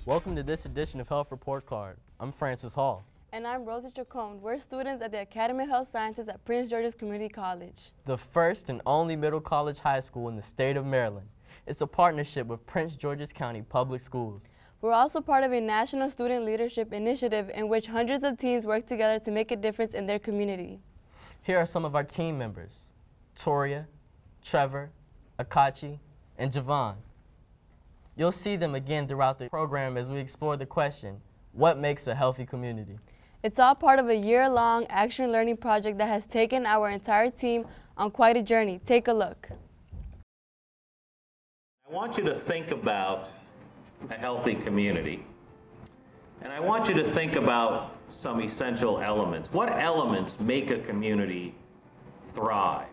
Welcome to this edition of Health Report Card. I'm Francis Hall. And I'm Rosie Chacon. We're students at the Academy of Health Sciences at Prince George's Community College, The first and only middle college high school in the state of Maryland. It's a partnership with Prince George's County Public Schools. We're also part of a national student leadership initiative in which hundreds of teens work together to make a difference in their community. Here are some of our team members: TORIA, TREVOR, Akachi, and Javon. You'll see them again throughout the program as we explore the question, what makes a healthy community? It's all part of a year-long action learning project that has taken our entire team on quite a journey. Take a look. I want you to think about a healthy community. And I want you to think about some essential elements. What elements make a community thrive?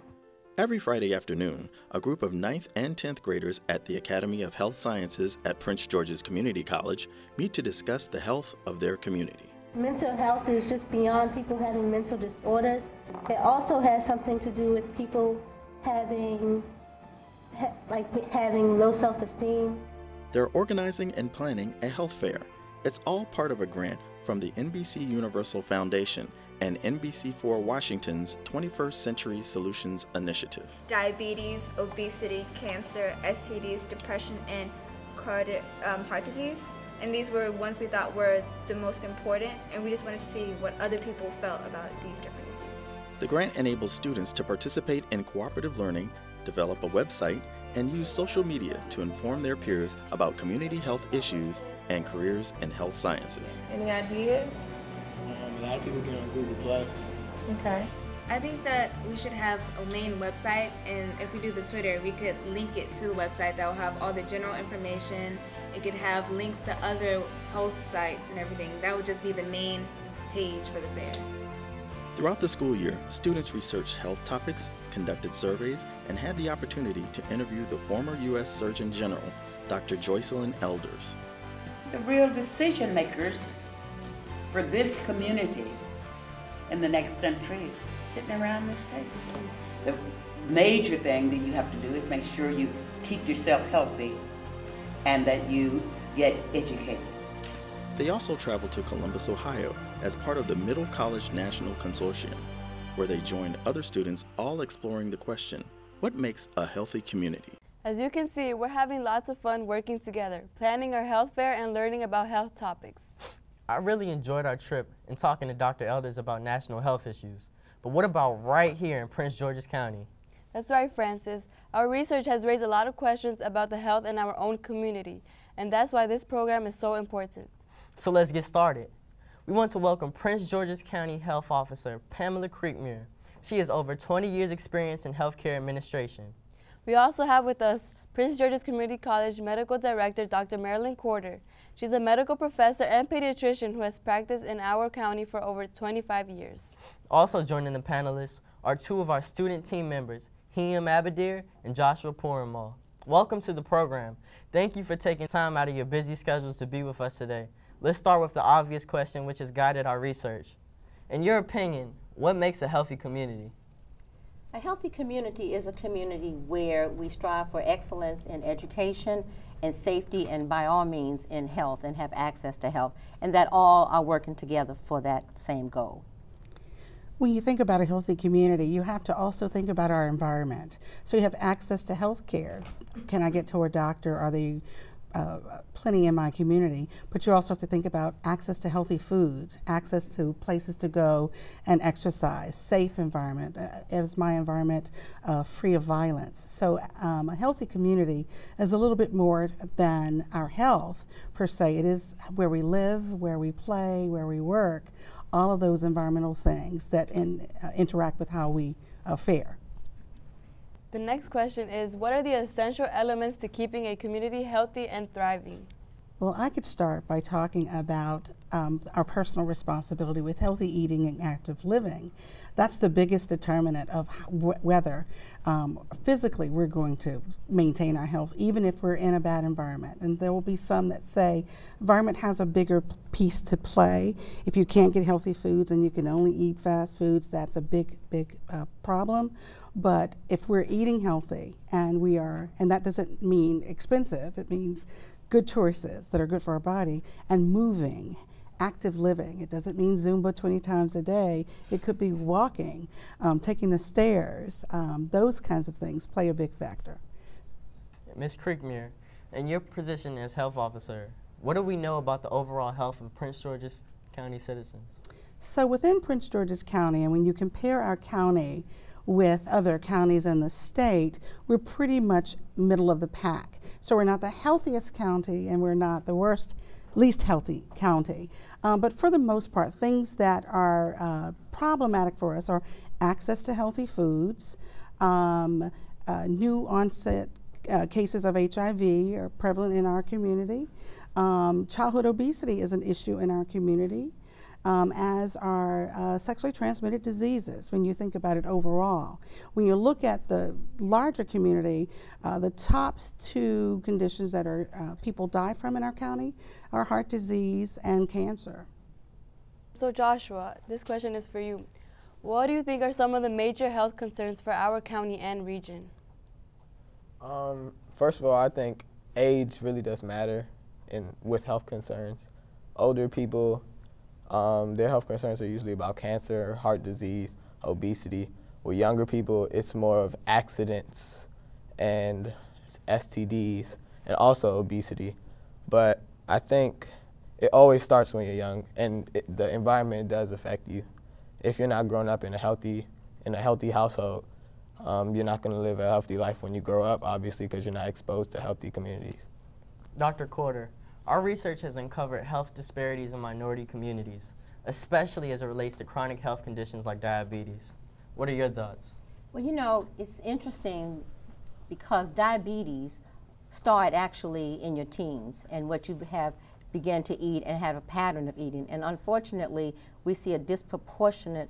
Every Friday afternoon, a group of 9th and 10th graders at the Academy of Health Sciences at Prince George's Community College meet to discuss the health of their community. Mental health is just beyond people having mental disorders. It also has something to do with people having low self-esteem. They're organizing and planning a health fair. It's all part of a grant from the NBC Universal Foundation and NBC4 Washington's 21st Century Solutions Initiative. Diabetes, obesity, cancer, STDs, depression, and heart disease. And these were ones we thought were the most important, and we just wanted to see what other people felt about these different diseases. The grant enables students to participate in cooperative learning, develop a website, and use social media to inform their peers about community health issues and careers in health sciences. Any ideas? A lot of people get on Google+. Okay. I think that we should have a main website, and if we do the Twitter, we could link it to the website that will have all the general information. It could have links to other health sites and everything. That would just be the main page for the fair. Throughout the school year, students researched health topics, conducted surveys, and had the opportunity to interview the former U.S. Surgeon General, Dr. Joycelyn Elders. The real decision makers for this community in the next century is sitting around this table. The major thing that you have to do is make sure you keep yourself healthy and that you get educated. They also traveled to Columbus, Ohio as part of the Middle College National Consortium, where they joined other students all exploring the question, what makes a healthy community? As you can see, we're having lots of fun working together, planning our health fair and learning about health topics. I really enjoyed our trip and talking to Dr. Elders about national health issues. But what about right here in Prince George's County? That's right, Francis. Our research has raised a lot of questions about the health in our own community, and that's why this program is so important. So let's get started. We want to welcome Prince George's County Health Officer Pamela Creekmur. She has over 20 years experience in healthcare administration. We also have with us Prince George's Community College Medical Director Dr. Marilyn. She's a medical professor and pediatrician who has practiced in our county for over 25 years. Also joining the panelists are two of our student team members, Hiyam Abadir and Joshua POORANMAL. Welcome to the program. Thank you for taking time out of your busy schedules to be with us today. Let's start with the obvious question which has guided our research. In your opinion, what makes a healthy community? A healthy community is a community where we strive for excellence in education and safety and by all means in health and have access to health, and that all are working together for that same goal. When you think about a healthy community, you have to also think about our environment. So you have access to health care. Can I get to a doctor? Are they plenty in my community? But you also have to think about access to healthy foods, access to places to go and exercise, safe environment. Is my environment free of violence? So a healthy community is a little bit more than our health per se. It is where we live, where we play, where we work, all of those environmental things that interact with how we fare. The next question is, what are the essential elements to keeping a community healthy and thriving? Well, I could start by talking about our personal responsibility with healthy eating and active living. That's the biggest determinant of whether physically we're going to maintain our health, even if we're in a bad environment. And there will be some that say environment has a bigger piece to play. If you can't get healthy foods and you can only eat fast foods, that's a big problem. But if we're eating healthy and and that doesn't mean expensive, it means good choices that are good for our body, and moving, active living. It doesn't mean Zumba 20 times a day. It could be walking, taking the stairs. Those kinds of things play a big factor. Ms. Creekmur, in your position as health officer, what do we know about the overall health of Prince George's County citizens? So within Prince George's County, and when you compare our county with other counties in the state, we're pretty much middle of the pack. So we're not the healthiest county, and we're not the least healthy county. But for the most part, things that are problematic for us are access to healthy foods, new onset cases of HIV are prevalent in our community. Childhood obesity is an issue in our community, as are sexually transmitted diseases when you think about it overall. When you look at the larger community, the top two conditions that are people die from in our county are heart disease and cancer. So Joshua, this question is for you. What do you think are some of the major health concerns for our county and region? First of all, I think age really does matter with health concerns. Older people, their health concerns are usually about cancer, heart disease, obesity. With younger people, it's more of accidents and STDs and also obesity. But I think it always starts when you're young, and the environment does affect you. If you're not growing up in a healthy household, you're not going to live a healthy life when you grow up, obviously, because you're not exposed to healthy communities. Dr. Corder, our research has uncovered health disparities in minority communities, especially as it relates to chronic health conditions like diabetes. What are your thoughts? Well, you know, it's interesting because diabetes start actually in your teens and what you have begun to eat and have a pattern of eating. And unfortunately, we see a disproportionate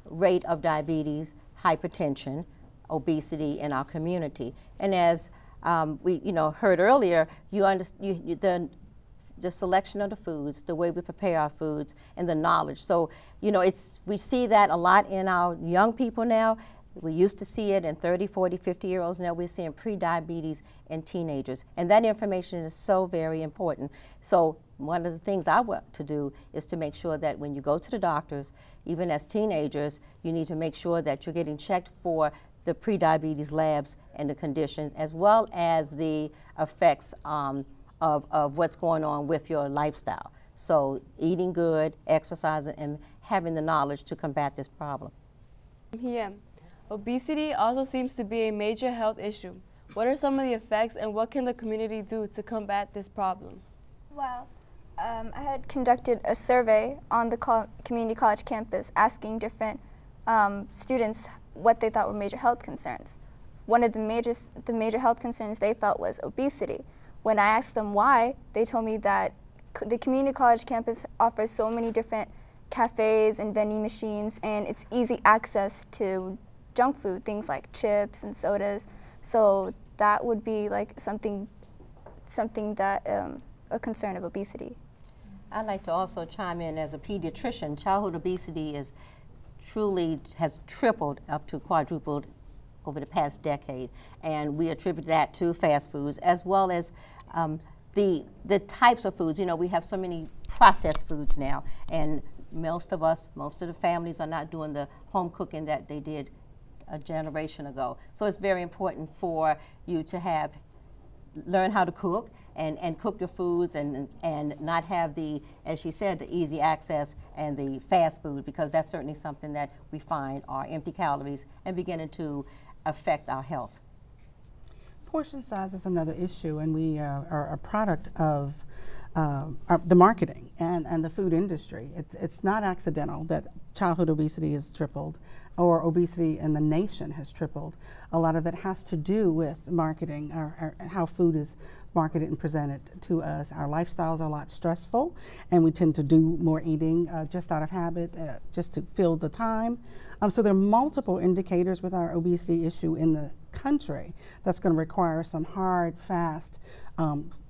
rate of diabetes, hypertension, obesity in our community. And as we heard earlier, the selection of the foods, the way we prepare our foods, and the knowledge. So, we see that a lot in our young people now. We used to see it in 30, 40, 50-year-olds. Now we're seeing pre-diabetes in teenagers. And that information is so very important. So one of the things I want to do is to make sure that when you go to the doctors, even as teenagers, you need to make sure that you're getting checked for the pre-diabetes labs and the conditions, as well as the effects of what's going on with your lifestyle. So eating good, exercising, and having the knowledge to combat this problem. Yeah. Obesity also seems to be a major health issue. What are some of the effects, and what can the community do to combat this problem? Well, I had conducted a survey on the community college campus asking different students what they thought were major health concerns. One of the major health concerns they felt was obesity. When I asked them why, they told me that the community college campus offers so many different cafes and vending machines, and it's easy access to junk food, things like chips and sodas. So that would be like something that a concern of obesity. I'd like to also chime in as a pediatrician. Childhood obesity has tripled up to quadrupled over the past decade, and we attribute that to fast foods as well as the types of foods. We have so many processed foods now, and most of the families are not doing the home cooking that they did a generation ago. So it's very important for you to learn how to cook and cook your foods and not have as she said, the easy access and the fast food, because that's certainly something that we find are empty calories and beginning to affect our health. Portion size is another issue, and we are a product of the marketing and the food industry. It's not accidental that childhood obesity has tripled, or obesity in the nation has tripled. A lot of it has to do with marketing, or how food is marketed and presented to us. Our lifestyles are a lot stressful, and we tend to do more eating just out of habit, just to fill the time. So there are multiple indicators with our obesity issue in the country that's going to require some hard, fast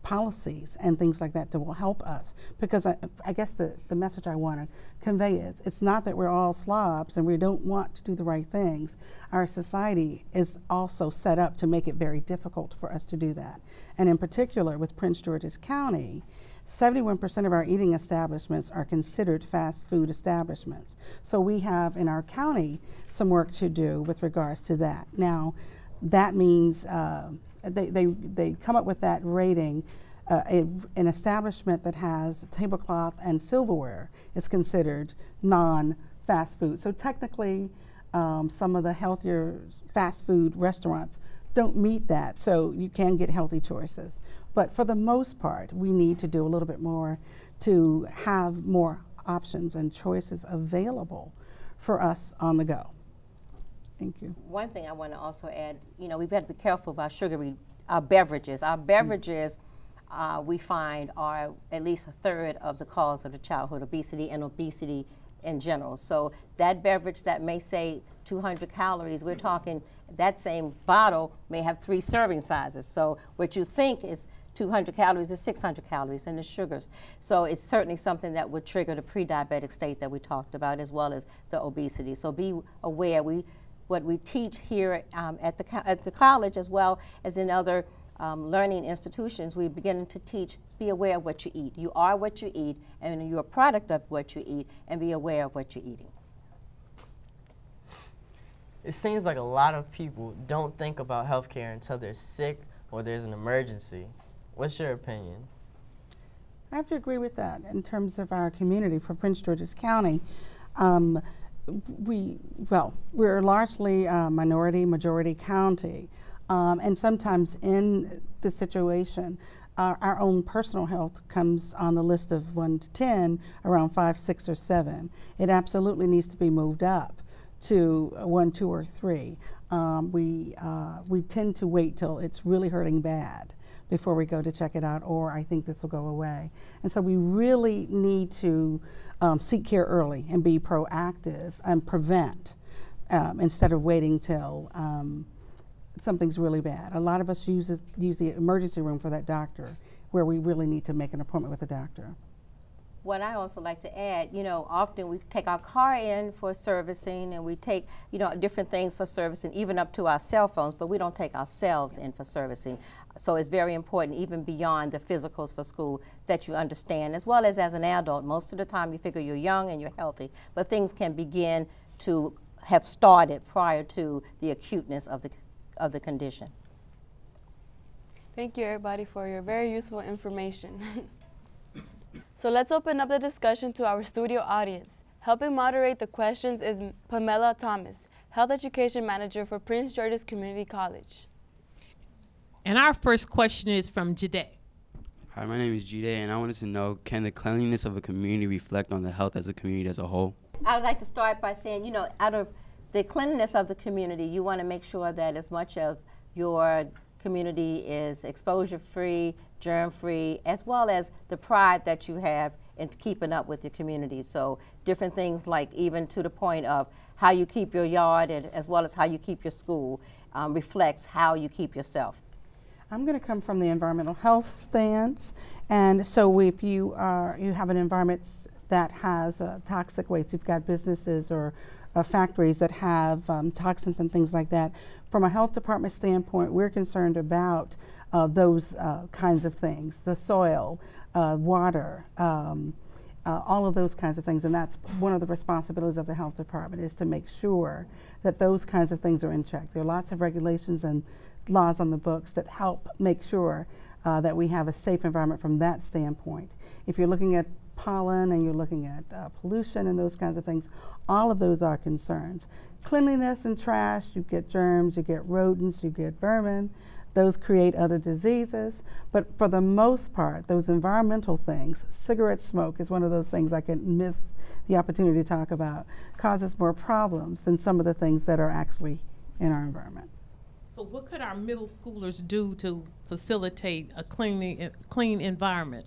policies and things like that that will help us. Because I guess the message I want to convey is, it's not that we're all slobs and we don't want to do the right things. Our society is also set up to make it very difficult for us to do that. And in particular with Prince George's County, 71% of our eating establishments are considered fast food establishments. So we have in our county some work to do with regards to that. Now, that means they come up with that rating. An establishment that has tablecloth and silverware is considered non-fast food. So technically, some of the healthier fast food restaurants don't meet that, so you can get healthy choices. But for the most part, we need to do a little bit more to have more options and choices available for us on the go. Thank you. One thing I want to also add, we've got to be careful about sugary beverages. Our beverages, we find, are at least a third of the cause of the childhood obesity and obesity in general. So that beverage that may say 200 calories, we're talking that same bottle may have 3 serving sizes. So what you think is 200 calories is 600 calories, and the sugars. So it's certainly something that would trigger the pre-diabetic state that we talked about, as well as the obesity. So be aware. What we teach here at the college, as well as in other learning institutions, we're beginning to teach, be aware of what you eat. You are what you eat, and you're a product of what you eat, and be aware of what you're eating. It seems like a lot of people don't think about healthcare until they're sick or there's an emergency. What's your opinion? I have to agree with that in terms of our community for Prince George's County. We're largely a majority county, and sometimes in the situation, our own personal health comes on the list of 1 to 10, around 5, 6, or 7. It absolutely needs to be moved up to 1, 2, or 3. We tend to wait till it's really hurting bad before we go to check it out, or I think this will go away. And so we really need to seek care early and be proactive and prevent instead of waiting till something's really bad. A lot of us use the emergency room for that doctor, where we really need to make an appointment with a doctor. What I also like to add, often we take our car in for servicing, and we take, different things for servicing, even up to our cell phones, but we don't take ourselves in for servicing. So it's very important, even beyond the physicals for school, that you understand, as well as an adult. Most of the time you figure you're young and you're healthy, but things can begin to have started prior to the acuteness of the condition. Thank you, everybody, for your very useful information. So let's open up the discussion to our studio audience. Helping moderate the questions is Pamela Thomas, Health Education Manager for Prince George's Community College. And our first question is from Jide. Hi, my name is Jide, and I wanted to know, can the cleanliness of a community reflect on the health as a community as a whole? I would like to start by saying, out of the cleanliness of the community, you want to make sure that as much of your community is exposure-free, germ-free, as well as the pride that you have in keeping up with your community. So different things, like even to the point of how you keep your yard, and as well as how you keep your school, reflects how you keep yourself. I'm going to come from the environmental health stance, and so if you have an environment that has toxic waste, you've got businesses or factories that have toxins and things like that. From a health department standpoint, we're concerned about those kinds of things, the soil, water, all of those kinds of things, and that's one of the responsibilities of the health department, is to make sure that those kinds of things are in check. There are lots of regulations and laws on the books that help make sure that we have a safe environment from that standpoint. If you're looking at pollen and you're looking at pollution and those kinds of things, all of those are concerns. Cleanliness and trash, you get germs, you get rodents, you get vermin. Those create other diseases. But for the most part, those environmental things, cigarette smoke is one of those things I can miss the opportunity to talk about, causes more problems than some of the things that are actually in our environment. So what could our middle schoolers do to facilitate a clean environment?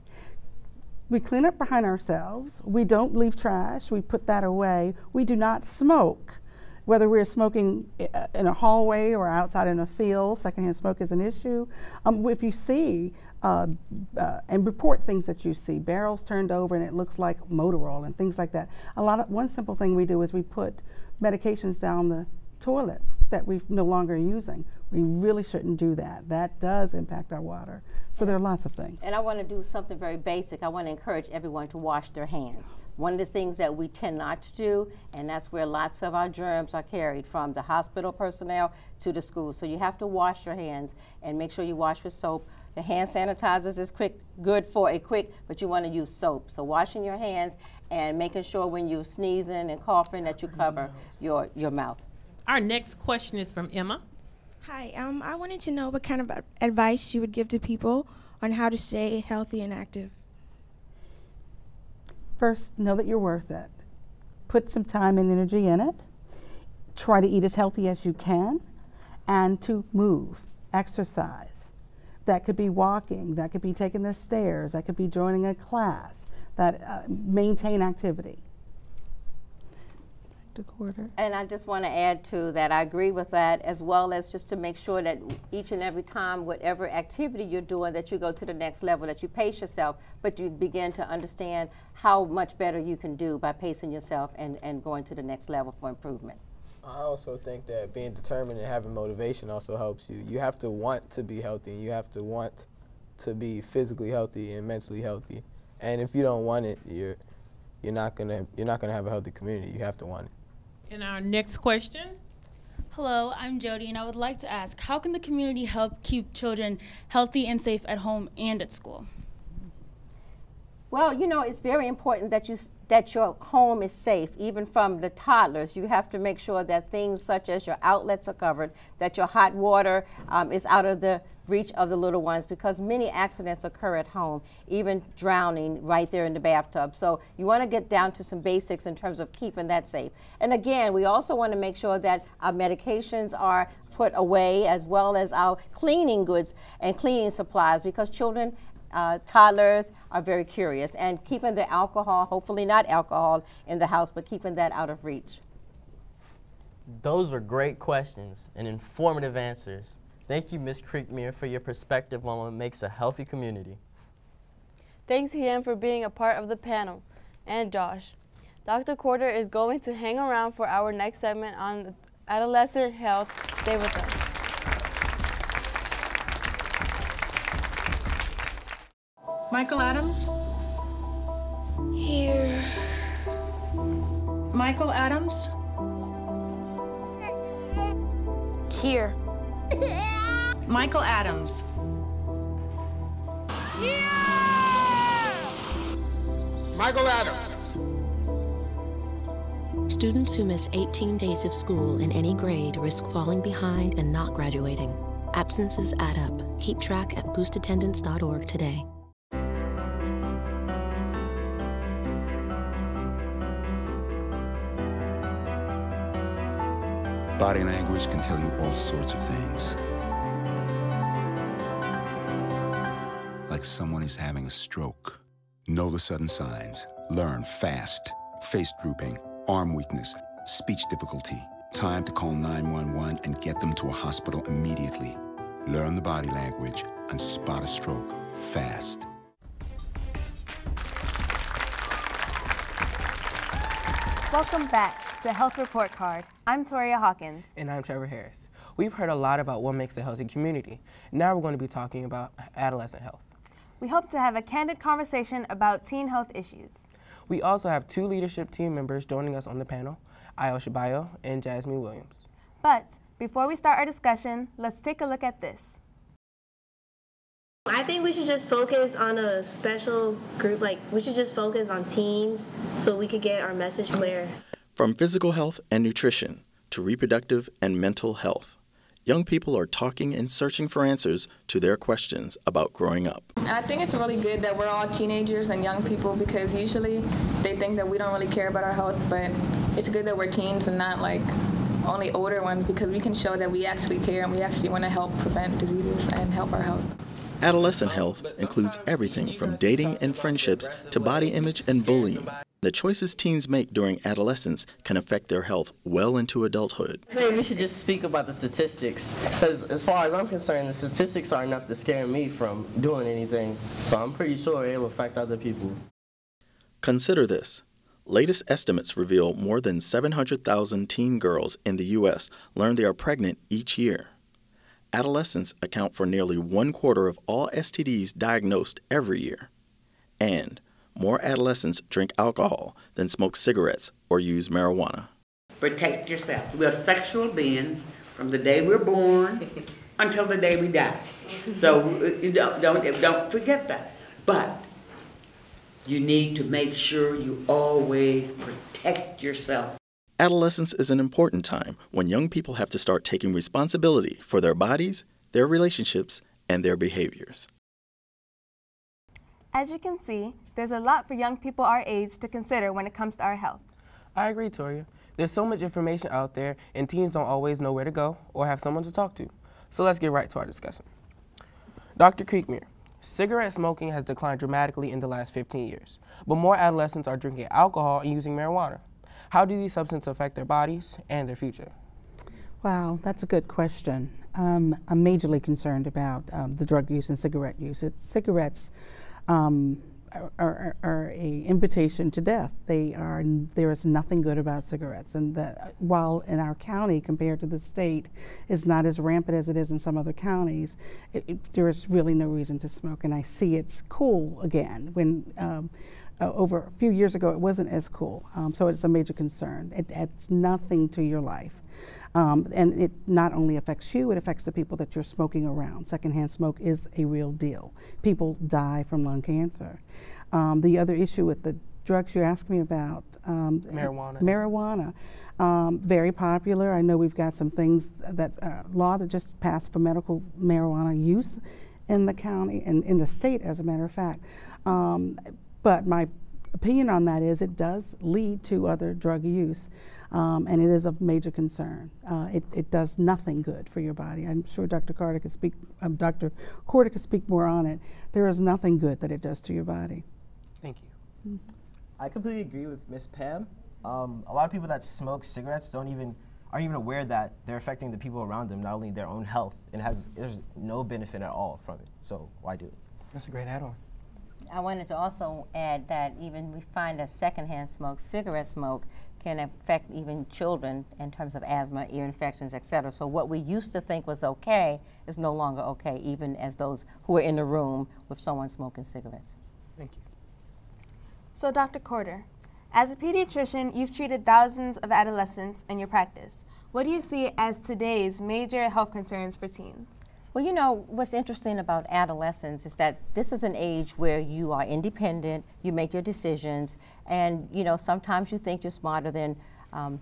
We clean up behind ourselves. We don't leave trash. We put that away. We do not smoke. Whether we're smoking in a hallway or outside in a field, secondhand smoke is an issue. If you see and report things that you see, barrels turned over and it looks like motor oil and things like that. One simple thing we do is we put medications down the toilet that we're no longer using. We really shouldn't do that. That does impact our water. So there are lots of things. And I want to do something very basic. I want to encourage everyone to wash their hands. One of the things that we tend not to do, and that's where lots of our germs are carried, from the hospital personnel to the school. So you have to wash your hands and make sure you wash with soap. The hand sanitizers is good for a quick, but you want to use soap. So washing your hands and making sure when you're sneezing and coughing that you cover your mouth. Our next question is from Emma. Hi, I wanted to know what kind of advice you would give to people on how to stay healthy and active. First, know that you're worth it. Put some time and energy in it. Try to eat as healthy as you can, and to move, exercise. That could be walking, that could be taking the stairs, that could be joining a class, that maintain activity. And I just want to add to that, I agree with that, as well as just to make sure that each and every time, whatever activity you're doing, that you go to the next level, that you pace yourself, but you begin to understand how much better you can do by pacing yourself and going to the next level for improvement. I also think that being determined and having motivation also helps you. You have to want to be healthy, and you have to want to be physically healthy and mentally healthy. And if you don't want it, you're not gonna have a healthy community. You have to want it. And our next question. Hello, I'm Jody, and I would like to ask, how can the community help keep children healthy and safe at home and at school? Well, you know, it's very important that your home is safe, even from the toddlers. You have to make sure that things such as your outlets are covered, that your hot water is out of the reach of the little ones, because many accidents occur at home, even drowning right there in the bathtub. So you want to get down to some basics in terms of keeping that safe. And again, we also want to make sure that our medications are put away, as well as our cleaning goods and cleaning supplies, because children, toddlers are very curious, and keeping the alcohol, hopefully not alcohol, in the house, but keeping that out of reach. Those were great questions and informative answers. Thank you, Ms. Creekmur, for your perspective on what makes a healthy community. Thanks, Hiam, for being a part of the panel, and Josh. Dr. Corder is going to hang around for our next segment on adolescent health. Stay with us. Michael Adams? Here. Michael Adams? Here. Michael Adams. Michael Adams. Students who miss 18 days of school in any grade risk falling behind and not graduating. Absences add up. Keep track at boostattendance.org today. Body language can tell you all sorts of things. Like someone is having a stroke. Know the sudden signs. Learn fast. Face drooping, arm weakness, speech difficulty. Time to call 911 and get them to a hospital immediately. Learn the body language and spot a stroke fast. Welcome back to Health Report Card. I'm TORIA Hawkins. And I'm TREVOR Harris. We've heard a lot about what makes a healthy community. Now we're going to be talking about adolescent health. We hope to have a candid conversation about teen health issues. We also have two leadership team members joining us on the panel, Ayosha Bayo and Jasmine Williams. But before we start our discussion, let's take a look at this. I think we should just focus on a special group, like we should just focus on teens so we could get our message clear. From physical health and nutrition to reproductive and mental health, young people are talking and searching for answers to their questions about growing up. And I think it's really good that we're all teenagers and young people, because usually they think that we don't really care about our health, but it's good that we're teens and not like only older ones, because we can show that we actually care and we actually want to help prevent diseases and help our health. Adolescent health includes everything from dating and friendships to body image and bullying. The choices teens make during adolescence can affect their health well into adulthood. Maybe we should just speak about the statistics, because as far as I'm concerned, the statistics are enough to scare me from doing anything, so I'm pretty sure it will affect other people. Consider this. Latest estimates reveal more than 700,000 teen girls in the U.S. learn they are pregnant each year. Adolescents account for nearly 1/4 of all STDs diagnosed every year. And more adolescents drink alcohol than smoke cigarettes or use marijuana. Protect yourself. We're sexual beings from the day we're born until the day we die. So don't forget that. But you need to make sure you always protect yourself. Adolescence is an important time when young people have to start taking responsibility for their bodies, their relationships, and their behaviors. As you can see, there's a lot for young people our age to consider when it comes to our health. I agree, Toria. There's so much information out there, and teens don't always know where to go or have someone to talk to. So let's get right to our discussion. Dr. Creekmur, cigarette smoking has declined dramatically in the last 15 years, but more adolescents are drinking alcohol and using marijuana. How do these substances affect their bodies and their future? Wow, that's a good question. I'm majorly concerned about the drug use and cigarette use. Cigarettes are an invitation to death. There is nothing good about cigarettes, and while in our county compared to the state is not as rampant as it is in some other counties, there is really no reason to smoke, and I see it's cool again when over a few years ago it wasn't as cool, so it's a major concern. It adds nothing to your life. And it not only affects you, it affects the people that you're smoking around. Secondhand smoke is a real deal. People die from lung cancer. The other issue with the drugs you're asking me about, marijuana. Very popular. I know we've got some things law that just passed for medical marijuana use in the county and in the state, as a matter of fact. But my opinion on that is it does lead to other drug use. And it is of major concern. It does nothing good for your body. I'm sure Dr. Carter could speak. Dr. Carter could speak more on it. There is nothing good that it does to your body. Thank you. I completely agree with Miss Pam. A lot of people that smoke cigarettes aren't even aware that they're affecting the people around them, not only their own health. There's no benefit at all from it. So why do it? That's a great add-on. I wanted to also add that even we find that secondhand smoke, cigarette smoke, can affect even children in terms of asthma, ear infections, etc. So what we used to think was okay is no longer okay, even as those who are in the room with someone smoking cigarettes. Thank you. So Dr. Carter, as a pediatrician, you've treated thousands of adolescents in your practice. What do you see as today's major health concerns for teens? Well, you know, what's interesting about adolescence is that this is an age where you are independent, you make your decisions, and, you know, sometimes you think you're smarter than,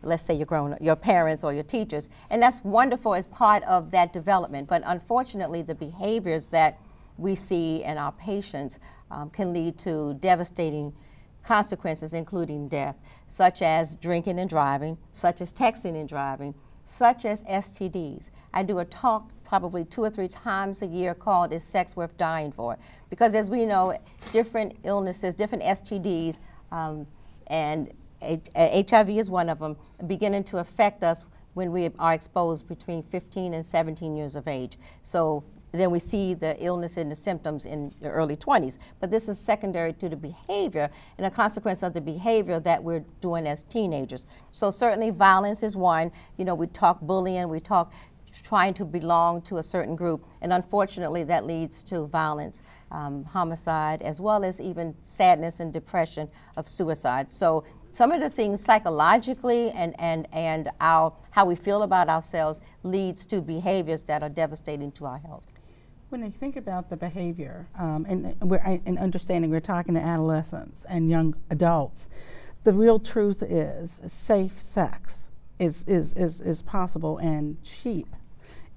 let's say, your parents or your teachers, and that's wonderful as part of that development. But unfortunately, the behaviors that we see in our patients can lead to devastating consequences, including death, such as drinking and driving, such as texting and driving, such as STDs. I do a talk probably 2 or 3 times a year called Is Sex Worth Dying For? Because as we know, different illnesses, different STDs, and HIV is one of them, beginning to affect us when we are exposed between 15 and 17 years of age. So then we see the illness and the symptoms in the early 20s. But this is secondary to the behavior and a consequence of the behavior that we're doing as teenagers. So certainly violence is one. You know, we talk bullying, we talk trying to belong to a certain group, and unfortunately that leads to violence, homicide, as well as even sadness and depression of suicide. So some of the things psychologically and how we feel about ourselves leads to behaviors that are devastating to our health. When you think about the behavior, and understanding we're talking to adolescents and young adults, the real truth is safe sex is possible and cheap.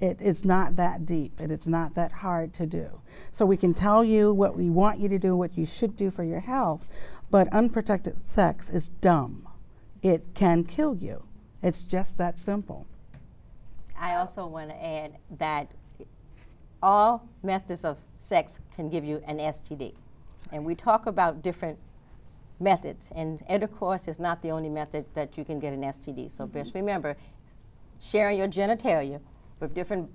It is not that deep, and it's not that hard to do. So we can tell you what we want you to do, what you should do for your health, but unprotected sex is dumb. It can kill you. It's just that simple. I also want to add that all methods of sex can give you an STD. And we talk about different methods, and intercourse is not the only method that you can get an STD. So just remember, sharing your genitalia with different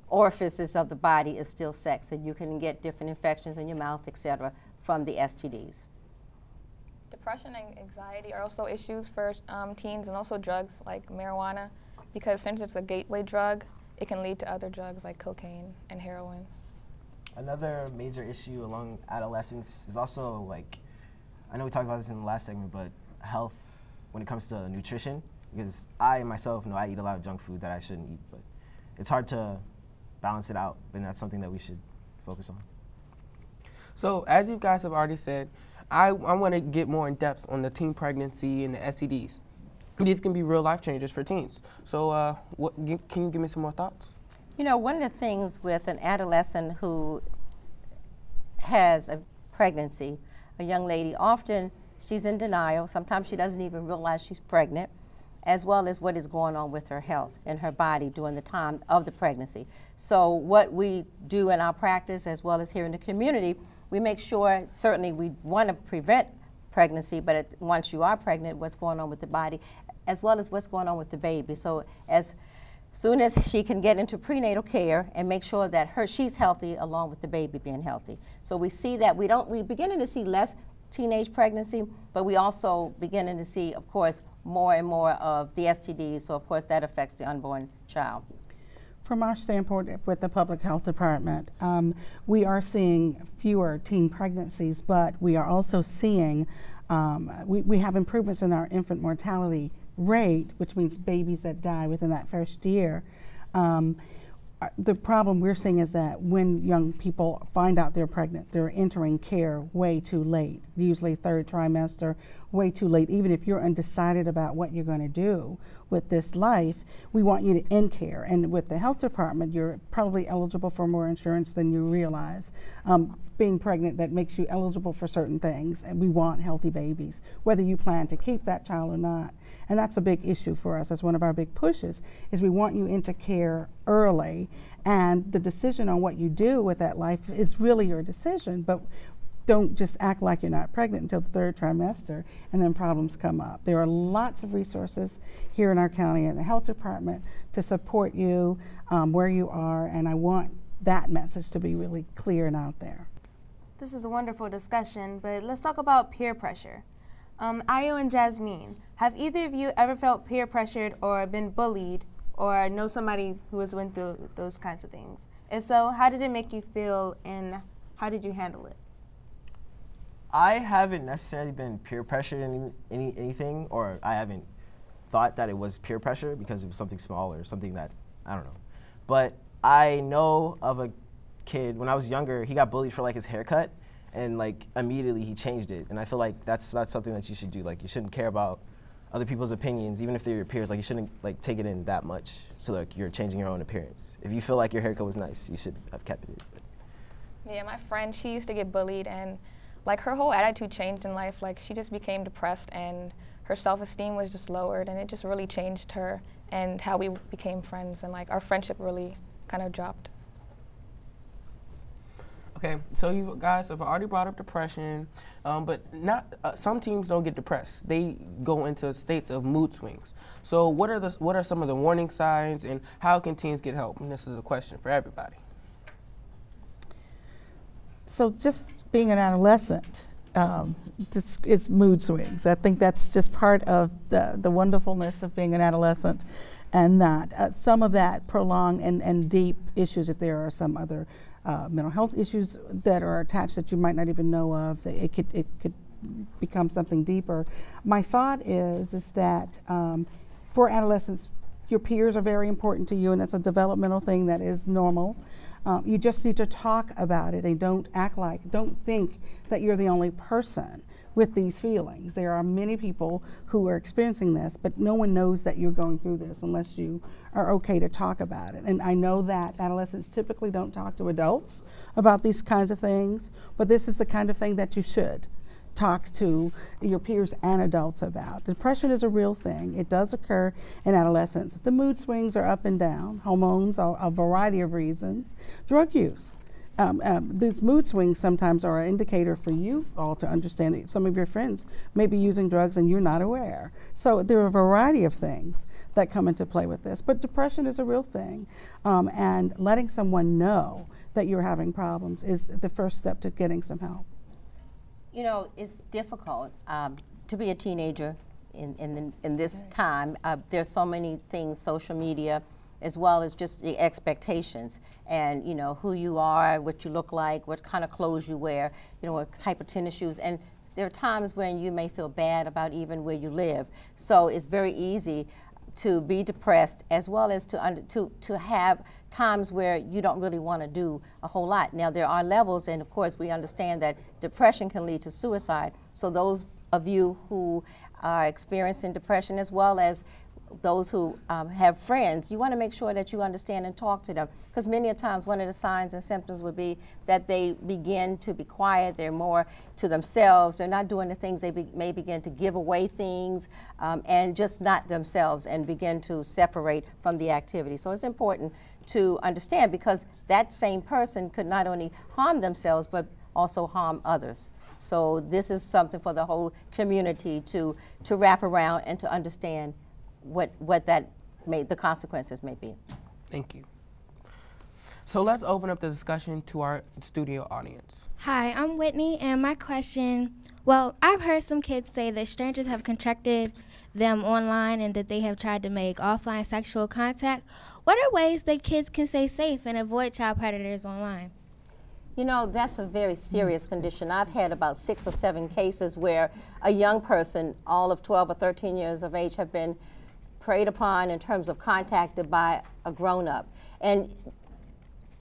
orifices of the body is still sex, and you can get different infections in your mouth, etc., from the STDs. Depression and anxiety are also issues for teens, and also drugs like marijuana, because since it's a gateway drug, it can lead to other drugs like cocaine and heroin. Another major issue along adolescence is also, like, I know we talked about this in the last segment, but health when it comes to nutrition, because I myself know I eat a lot of junk food that I shouldn't eat, but it's hard to balance it out, and that's something that we should focus on. So as you guys have already said, I want to get more in depth on the teen pregnancy and the STDs. These can be real life changers for teens. So can you give me some more thoughts? You know, one of the things with an adolescent who has a pregnancy, a young lady, often she's in denial. Sometimes she doesn't even realize she's pregnant, as well as what is going on with her health and her body during the time of the pregnancy. So what we do in our practice, as well as here in the community, we make sure, certainly we want to prevent pregnancy, but once you are pregnant, what's going on with the body, as well as what's going on with the baby. So as soon as she can get into prenatal care and make sure that she's healthy along with the baby being healthy. So we see that we're beginning to see less teenage pregnancy, but we also beginning to see, of course, more and more of the STDs. So of course that affects the unborn child. From our standpoint with the Public Health Department, we are seeing fewer teen pregnancies, but we are also seeing, we have improvements in our infant mortality rate, which means babies that die within that first year. The problem we're seeing is that when young people find out they're pregnant, they're entering care way too late, usually third trimester, way too late. Even if you're undecided about what you're going to do with this life, we want you to end care. And with the health department, you're probably eligible for more insurance than you realize. Being pregnant, that makes you eligible for certain things, and we want healthy babies, whether you plan to keep that child or not. And that's a big issue for us. That's one of our big pushes, is we want you into care early, and the decision on what you do with that life is really your decision, but don't just act like you're not pregnant until the third trimester, and then problems come up. There are lots of resources here in our county and the health department to support you where you are, and I want that message to be really clear and out there. This is a wonderful discussion, but let's talk about peer pressure. Ayo and Jasmine, have either of you ever felt peer pressured or been bullied or know somebody who has went through those kinds of things? If so, how did it make you feel and how did you handle it? I haven't necessarily been peer pressured in anything, or I haven't thought that it was peer pressure because it was something small or something that, I don't know. But I know of a kid, when I was younger, he got bullied for like his haircut, and like immediately he changed it. And I feel like that's not something that you should do. Like, you shouldn't care about other people's opinions, even if they're your peers. Like, you shouldn't like take it in that much, so like you're changing your own appearance. If you feel like your haircut was nice, you should have kept it. But. Yeah, my friend, she used to get bullied, and like her whole attitude changed in life. Like, she just became depressed, and her self-esteem was just lowered, and it just really changed her and how we became friends, and like our friendship really kind of dropped. Okay, so you guys have already brought up depression, but not some teens don't get depressed. They go into states of mood swings. So what are some of the warning signs, and how can teens get help? And this is a question for everybody. So just being an adolescent, it's mood swings. I think that's just part of the wonderfulness of being an adolescent, and that some of that prolonged and deep issues, if there are some other mental health issues that are attached that you might not even know of, it could become something deeper. My thought is that for adolescents, your peers are very important to you, and it's a developmental thing that is normal. You just need to talk about it, and don't think that you're the only person with these feelings. There are many people who are experiencing this, but no one knows that you're going through this unless you are okay to talk about it. And I know that adolescents typically don't talk to adults about these kinds of things, but this is the kind of thing that you should talk to your peers and adults about. Depression is a real thing. It does occur in adolescence. The mood swings are up and down. Hormones are a variety of reasons. Drug use these mood swings sometimes are an indicator for you all to understand that some of your friends may be using drugs and you're not aware. So there are a variety of things that come into play with this. But depression is a real thing. And letting someone know that you're having problems is the first step to getting some help. You know, it's difficult to be a teenager in this time. There's so many things, social media, as well as just the expectations and, you know, who you are, what you look like, what kind of clothes you wear, you know, what type of tennis shoes. And there are times when you may feel bad about even where you live. So it's very easy to be depressed, as well as to have times where you don't really want to do a whole lot. Now, there are levels, and of course we understand that depression can lead to suicide. So those of you who are experiencing depression, as well as those who have friends, you want to make sure that you understand and talk to them, because many a times one of the signs and symptoms would be that they begin to be quiet, they're more to themselves, they're not doing the things, they may begin to give away things and just not themselves and begin to separate from the activity. So it's important to understand, because that same person could not only harm themselves but also harm others. So this is something for the whole community to wrap around and to understand what the consequences may be. Thank you. So let's open up the discussion to our studio audience. Hi, I'm Whitney, and my question, well, I've heard some kids say that strangers have contracted them online and that they have tried to make offline sexual contact. What are ways that kids can stay safe and avoid child predators online? You know, that's a very serious condition. I've had about 6 or 7 cases where a young person, all of 12 or 13 years of age, have been preyed upon in terms of contacted by a grown-up. And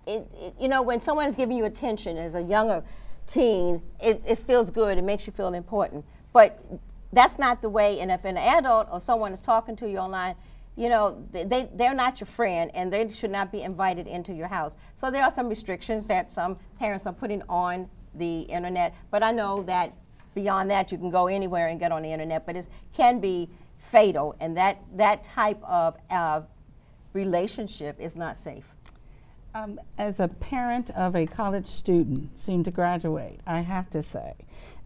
you know, when someone is giving you attention as a younger teen, it feels good, it makes you feel important. But that's not the way, and if an adult or someone is talking to you online, you know, they're not your friend, and they should not be invited into your house. So there are some restrictions that some parents are putting on the internet, but I know that beyond that you can go anywhere and get on the internet, but it can be fatal, and that type of relationship is not safe. As a parent of a college student soon to graduate, I have to say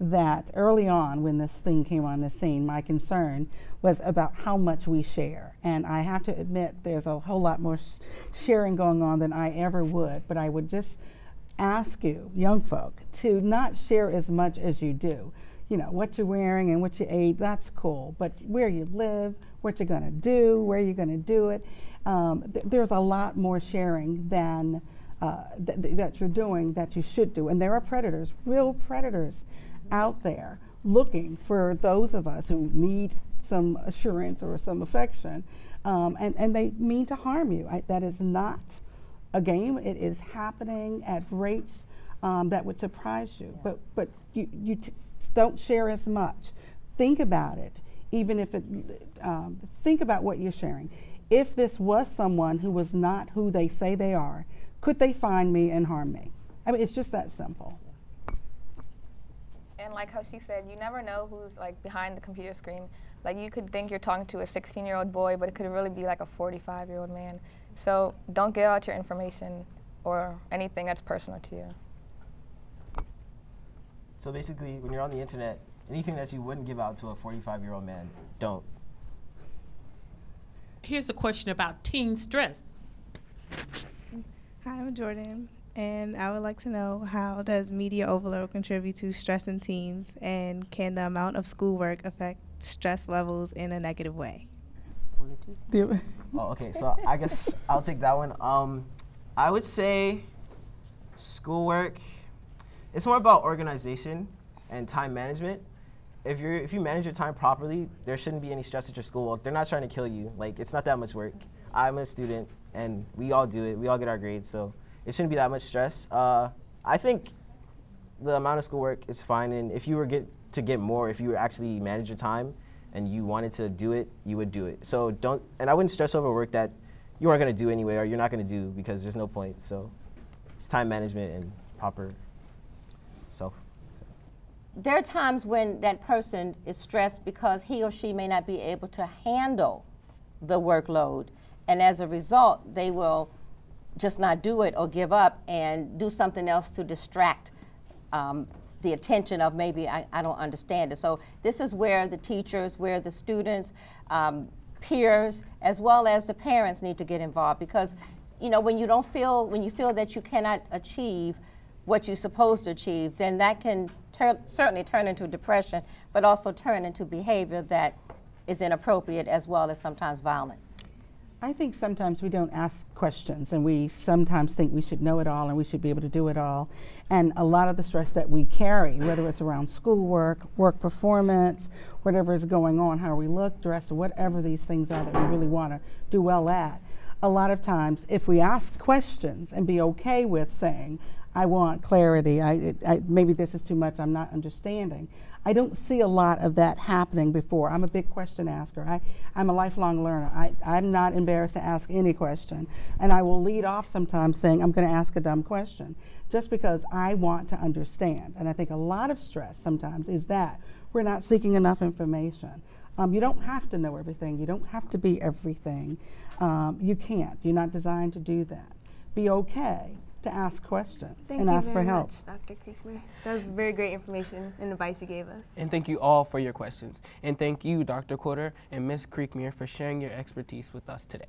that early on when this thing came on the scene, my concern was about how much we share. And I have to admit there's a whole lot more sharing going on than I ever would, but I would just ask you, young folk, to not share as much as you do. You know, what you're wearing and what you ate, that's cool, but where you live, what you're gonna do, where you're gonna do it, there's a lot more sharing than that you're doing that you should do. And there are predators, real predators out there looking for those of us who need some assurance or some affection, and they mean to harm you. That is not a game. It is happening at rates that would surprise you, but you don't share as much. Think about it, even if it, think about what you're sharing. If this was someone who was not who they say they are, could they find me and harm me? I mean, it's just that simple. And like how she said, you never know who's like behind the computer screen. Like you could think you're talking to a 16-year-old boy, but it could really be like a 45-year-old man. So don't give out your information or anything that's personal to you. So basically, when you're on the internet, anything that you wouldn't give out to a 45-year-old man, don't. Here's a question about teen stress. Hi, I'm Jordan, and I would like to know, how does media overload contribute to stress in teens, and can the amount of schoolwork affect stress levels in a negative way? Oh, okay, so I guess I'll take that one. I would say schoolwork, it's more about organization and time management. If you manage your time properly, there shouldn't be any stress at your schoolwork. They're not trying to kill you. Like, it's not that much work. I'm a student, and we all do it. We all get our grades, so it shouldn't be that much stress. I think the amount of schoolwork is fine, and if you were to get more, if you actually manage your time and you wanted to do it, you would do it. So don't, and I wouldn't stress over work that you weren't going to do anyway, or you're not going to do, because there's no point. So it's time management and proper self. There are times when that person is stressed because he or she may not be able to handle the workload, and as a result, they will just not do it or give up and do something else to distract the attention of maybe I don't understand it. So this is where the teachers, where the students, peers, as well as the parents need to get involved, because when you feel that you cannot achieve what you're supposed to achieve, then that can certainly turn into depression, but also turn into behavior that is inappropriate as well as sometimes violent. I think sometimes we don't ask questions, and we sometimes think we should know it all and we should be able to do it all. And a lot of the stress that we carry, whether it's around schoolwork, work performance, whatever is going on, how we look, dress, whatever these things are that we really want to do well at, a lot of times if we ask questions and be okay with saying, I want clarity, maybe this is too much, I'm not understanding. I don't see a lot of that happening before. I'm a big question asker. I'm a lifelong learner. I'm not embarrassed to ask any question. And I will lead off sometimes saying I'm going to ask a dumb question just because I want to understand. And I think a lot of stress sometimes is that we're not seeking enough information. You don't have to know everything. You don't have to be everything. You can't. You're not designed to do that. Be okay to ask questions and ask for help. Thank you very much, Dr. Creekmur. That was very great information and advice you gave us. And thank you all for your questions. And thank you, Dr. Quarter and Ms. Creekmur, for sharing your expertise with us today.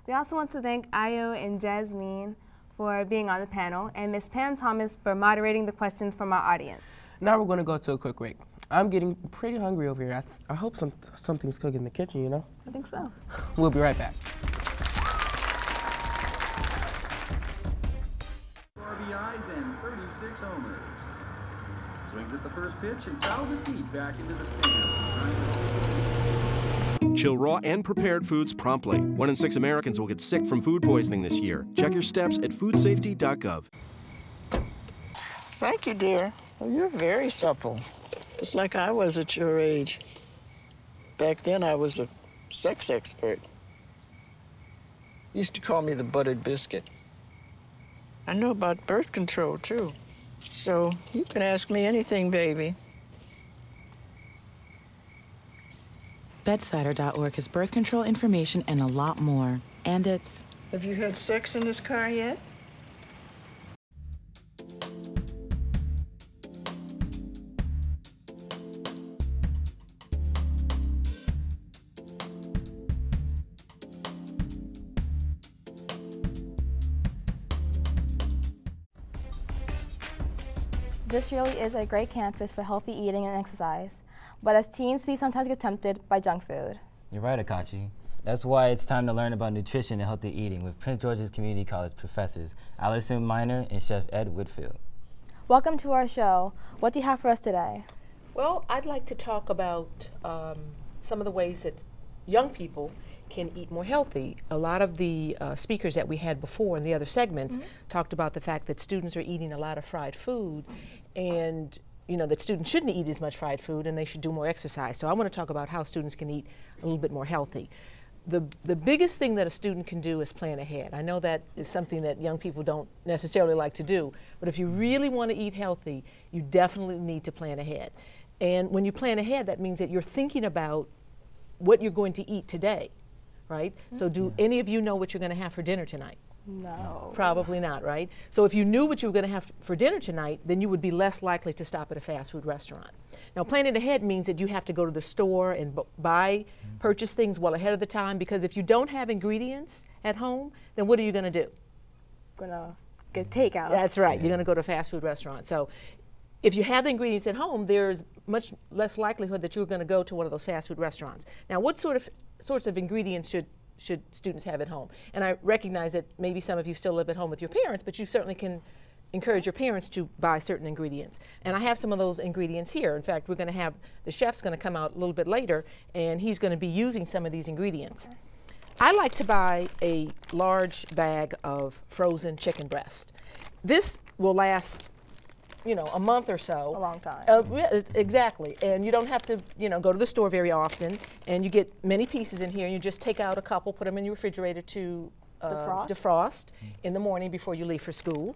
We also want to thank Io and Jasmine for being on the panel, and Ms. Pam Thomas for moderating the questions from our audience. Now we're going to go to a quick break. I'm getting pretty hungry over here. I hope something's cooking in the kitchen, you know? I think so. We'll be right back. RBIs and 36 homers. Swings at the first pitch and fouls it deep back into the stands. Chill raw and prepared foods promptly. 1 in 6 Americans will get sick from food poisoning this year. Check your steps at foodsafety.gov. Thank you, dear. Well, you're very supple. Just like I was at your age. Back then, I was a sex expert. Used to call me the buttered biscuit. I know about birth control, too. So you can ask me anything, baby. Bedsider.org has birth control information and a lot more. And it's... Have you had sex in this car yet? This really is a great campus for healthy eating and exercise, but as teens, we sometimes get tempted by junk food. You're right, Akachi. That's why it's time to learn about nutrition and healthy eating with Prince George's Community College professors Alison Miner and Chef Ed Whitfield. Welcome to our show. What do you have for us today? Well, I'd like to talk about some of the ways that young people can eat more healthy. A lot of the speakers that we had before in the other segments talked about the fact that students are eating a lot of fried food, and that students shouldn't eat as much fried food and they should do more exercise. So I want to talk about how students can eat a little bit more healthy. The biggest thing that a student can do is plan ahead. I know that is something that young people don't necessarily like to do, but if you really want to eat healthy, you definitely need to plan ahead. And when you plan ahead, that means that you're thinking about what you're going to eat today. Right? So do any of you know what you're going to have for dinner tonight? No. Probably not, right? So if you knew what you were going to have for dinner tonight, then you would be less likely to stop at a fast food restaurant. Now, planning ahead means that you have to go to the store and purchase things well ahead of the time, because if you don't have ingredients at home, then what are you going to do? Gonna get takeout. That's right. You're going to go to a fast food restaurant. So if you have the ingredients at home, there's much less likelihood that you're going to go to one of those fast food restaurants. Now, what sorts of ingredients should students have at home? And I recognize that maybe some of you still live at home with your parents, but you certainly can encourage your parents to buy certain ingredients. And I have some of those ingredients here. In fact, we're going to have, the chef's going to come out a little bit later, and he's going to be using some of these ingredients. Okay. I like to buy a large bag of frozen chicken breast. This will last a month or so. A long time. Yeah, exactly. And you don't have to, go to the store very often. And you get many pieces in here, and you just take out a couple, put them in your refrigerator to defrost in the morning before you leave for school.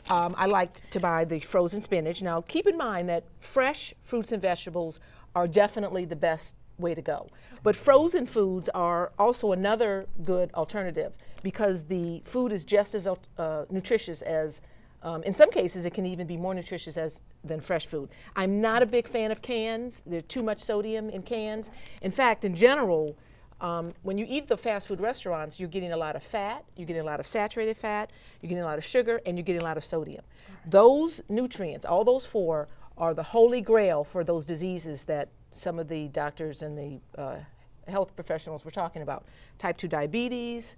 I like to buy the frozen spinach. Now, keep in mind that fresh fruits and vegetables are definitely the best way to go. But frozen foods are also another good alternative because the food is just as nutritious as, in some cases it can even be more nutritious than fresh food. I'm not a big fan of cans. There's too much sodium in cans. In fact, in general, when you eat the fast food restaurants, you're getting a lot of fat, you're getting a lot of saturated fat, you're getting a lot of sugar, and you're getting a lot of sodium. Those nutrients, all those four, are the holy grail for those diseases that some of the doctors and the health professionals were talking about. Type 2 diabetes,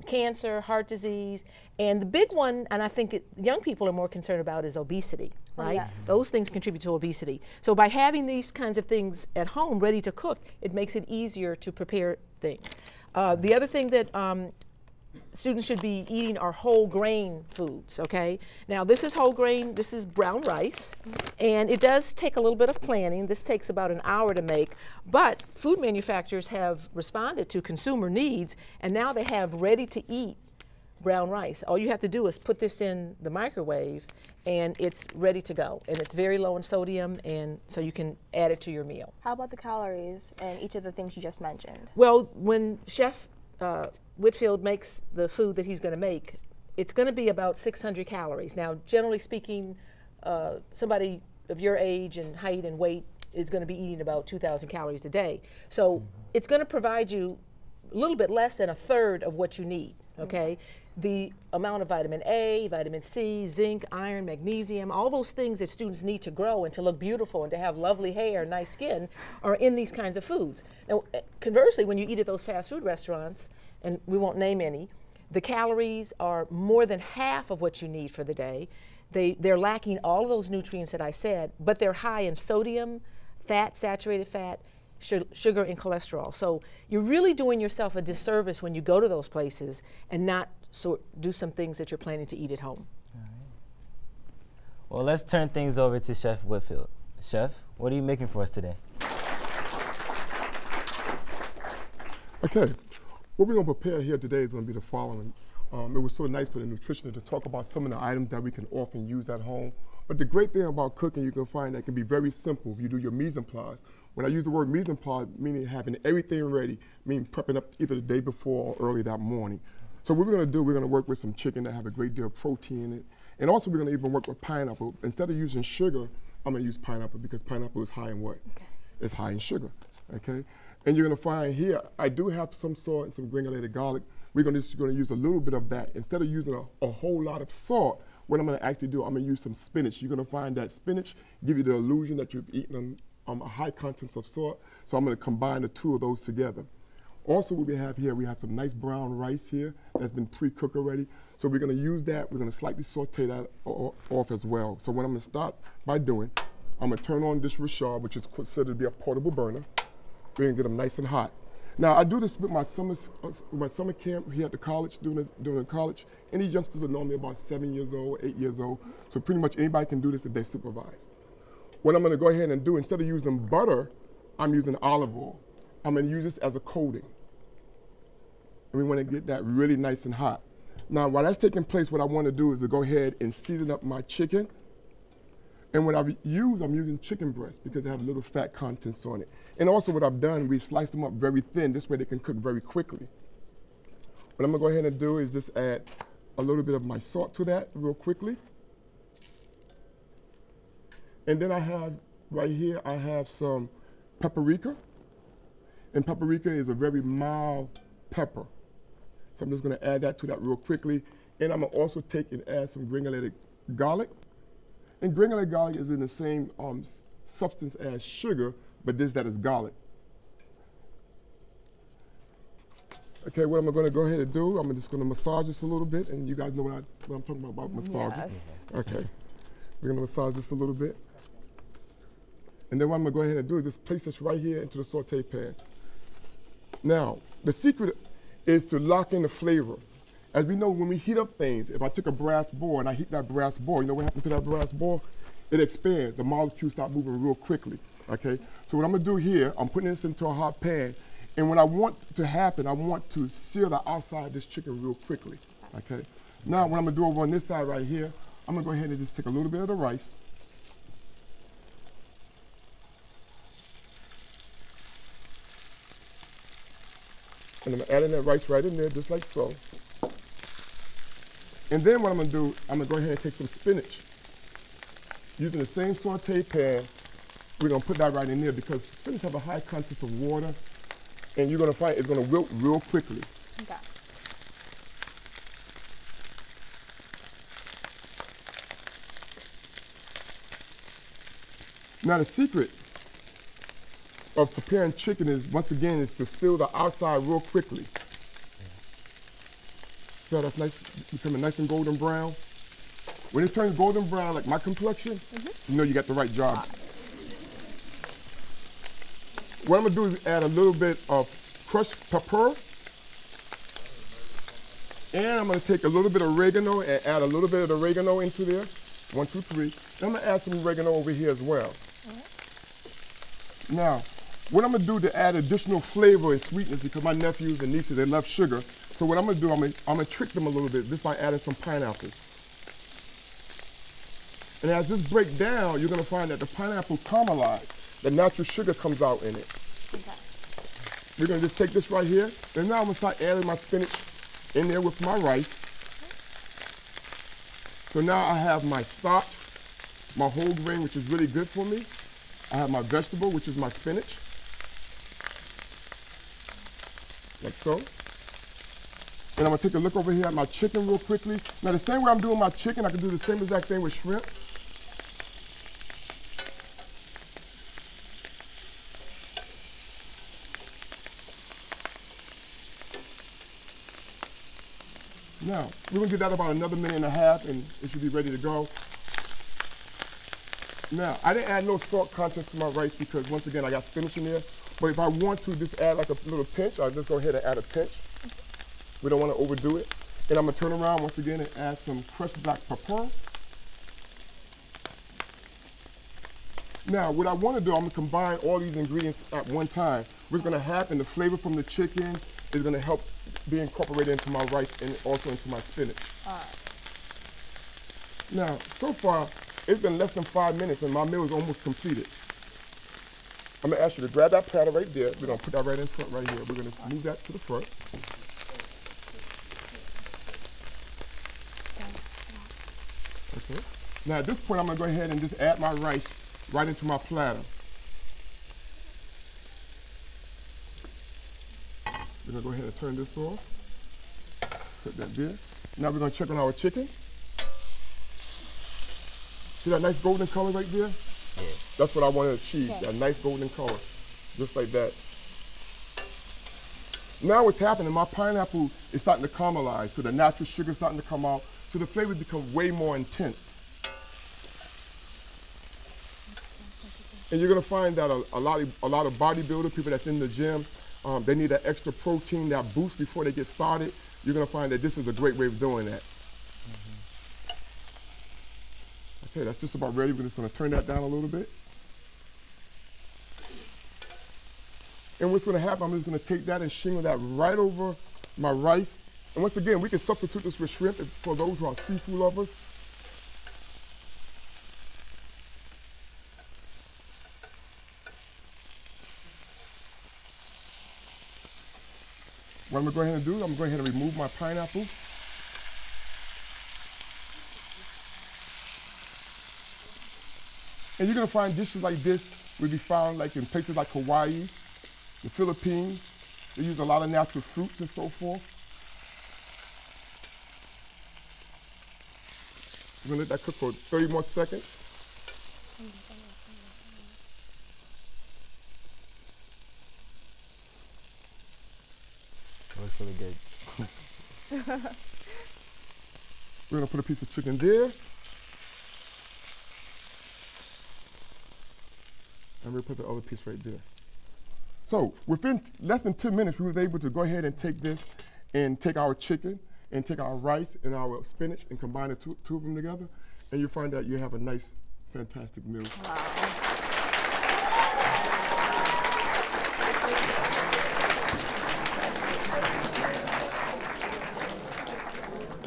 cancer, heart disease, and the big one, and I think young people are more concerned about, is obesity, right? Yes. Those things contribute to obesity. So by having these kinds of things at home ready to cook, it makes it easier to prepare things. The other thing that students should be eating are whole grain foods, okay? Now this is whole grain, this is brown rice, and it does take a little bit of planning. This takes about an hour to make, but food manufacturers have responded to consumer needs, and now they have ready to eat brown rice. All you have to do is put this in the microwave and it's ready to go. And it's very low in sodium, and so you can add it to your meal. How about the calories and each of the things you just mentioned? Well, when Chef Whitfield makes the food that he's going to make, it's going to be about 600 calories. Now, generally speaking, somebody of your age and height and weight is going to be eating about 2,000 calories a day. So it's going to provide you a little bit less than a third of what you need, okay? The amount of vitamin A, vitamin C, zinc, iron, magnesium, all those things that students need to grow and to look beautiful and to have lovely hair, nice skin, are in these kinds of foods. Now, conversely, when you eat at those fast food restaurants, and we won't name any, the calories are more than half of what you need for the day. They're lacking all of those nutrients that I said, but they're high in sodium, fat, saturated fat, sugar, and cholesterol. So you're really doing yourself a disservice when you go to those places and not do some things that you're planning to eat at home. All right. Well, let's turn things over to Chef Whitfield. Chef, what are you making for us today? Okay, what we're going to prepare here today is going to be the following. It was so nice for the nutritionist to talk about some of the items that we can often use at home. But the great thing about cooking, you can find that can be very simple if you do your mise en place. When I use the word mise en place, meaning having everything ready, meaning prepping up either the day before or early that morning. So what we're going to do, we're going to work with some chicken that have a great deal of protein in it. And also we're going to even work with pineapple. Instead of using sugar, I'm going to use pineapple because pineapple is high in what? Okay. It's high in sugar, okay? And you're going to find here, I do have some salt and some granulated garlic. We're just going to use a little bit of that. Instead of using a whole lot of salt, what I'm going to actually do, I'm going to use some spinach. You're going to find that spinach give you the illusion that you've eaten a high contents of salt. So I'm going to combine the two of those together. Also what we have here, we have some nice brown rice here that's been pre-cooked already. So we're going to use that. We're going to slightly saute that off as well. So what I'm going to start by doing, I'm going to turn on this Regie, which is considered to be a portable burner. We're going to get them nice and hot. Now, I do this with my summer camp here at the college, during college. Any youngsters are normally about 7 years old, 8 years old. So pretty much anybody can do this if they supervise. What I'm going to go ahead and do, instead of using butter, I'm using olive oil. I'm going to use this as a coating. And we want to get that really nice and hot. Now, while that's taking place, what I want to do is to go ahead and season up my chicken. And what I'm using chicken breast because they have little fat contents on it. And also what I've done, we sliced them up very thin. This way they can cook very quickly. What I'm going to go ahead and do is just add a little bit of my salt to that real quickly. And then I have, right here, I have some paprika. And paprika is a very mild pepper. So I'm just going to add that to that real quickly. And I'm going to also take and add some granulated garlic. And granulated garlic is in the same substance as sugar, but that is garlic. Okay, what I'm going to go ahead and do, I'm just going to massage this a little bit, and you guys know what I'm talking about massaging. Yes. Okay, we're going to massage this a little bit. And then what I'm going to go ahead and do is just place this right here into the saute pan. Now, the secret is to lock in the flavor. As we know, when we heat up things, if I took a brass ball and I heat that brass ball, you know what happens to that brass ball? It expands. The molecules start moving real quickly, okay? So what I'm going to do here, I'm putting this into a hot pan, and what I want to happen, I want to sear the outside of this chicken real quickly, okay? Now, what I'm going to do over on this side right here, I'm going to go ahead and just take a little bit of the rice. And I'm adding that rice right in there, just like so. And then what I'm gonna do, I'm gonna go ahead and take some spinach. Using the same saute pan, we're gonna put that right in there because spinach have a high content of water, and you're gonna find it's gonna wilt real quickly. Okay. Now the secret of preparing chicken is, once again, is to seal the outside real quickly. So that's nice, becoming nice and golden brown. When it turns golden brown, like my complexion, you know you got the right job. What I'm gonna do is add a little bit of crushed pepper. And I'm gonna take a little bit of oregano and add a little bit of oregano into there. 1, 2, 3. And I'm gonna add some oregano over here as well. Now, what I'm gonna do to add additional flavor and sweetness, because my nephews and nieces, they love sugar. So what I'm gonna do, I'm gonna trick them a little bit just by adding some pineapples. And as this breaks down, you're gonna find that the pineapple caramelizes. The natural sugar comes out in it. Okay. We're gonna just take this right here, and now I'm gonna start adding my spinach in there with my rice. So now I have my starch, my whole grain, which is really good for me. I have my vegetable, which is my spinach. Like so. And I'm gonna take a look over here at my chicken real quickly. Now the same way I'm doing my chicken, I can do the same exact thing with shrimp. Now, we're gonna give that about another minute and a half and it should be ready to go. Now, I didn't add no salt content to my rice because once again, I got spinach in there. But if I want to just add like a little pinch, I'll just go ahead and add a pinch. We don't want to overdo it. And I'm gonna turn around once again and add some crushed black pepper. Now, what I wanna do, I'm gonna combine all these ingredients at one time. What's gonna happen, the flavor from the chicken is gonna help be incorporated into my rice and also into my spinach. Now, so far, it's been less than 5 minutes and my meal is almost completed. I'm gonna ask you to grab that platter right there. We're gonna put that right in front right here. We're gonna move that to the front. Okay. Now at this point, I'm gonna go ahead and just add my rice right into my platter. We're gonna go ahead and turn this off. Put that there. Now we're gonna check on our chicken. See that nice golden color right there? Yeah. That's what I want to achieve, that nice golden color, just like that. Now what's happening, my pineapple is starting to caramelize, so the natural sugar is starting to come out, so the flavor becomes way more intense. And you're gonna find that a lot of bodybuilder people that's in the gym, they need that extra protein, that boost before they get started. You're gonna find that this is a great way of doing that. Okay, that's just about ready. We're just gonna turn that down a little bit. And what's gonna happen, I'm just gonna take that and shingle that right over my rice. And once again, we can substitute this with shrimp for those who are seafood lovers. What I'm gonna go ahead and do, I'm gonna go ahead and remove my pineapple. And you're gonna find dishes like this will be found like in places like Hawaii, the Philippines. They use a lot of natural fruits and so forth. We're gonna let that cook for 30 more seconds. That looks really good. We're gonna put a piece of chicken there. And we'll put the other piece right there. So within less than 10 minutes, we was able to go ahead and take this and take our chicken and take our rice and our spinach and combine the two of them together. And you'll find that you have a nice, fantastic meal. Wow.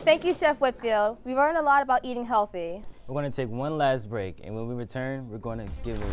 Thank you, Chef Whitfield. We learned a lot about eating healthy. We're going to take one last break, and when we return, we're going to give away.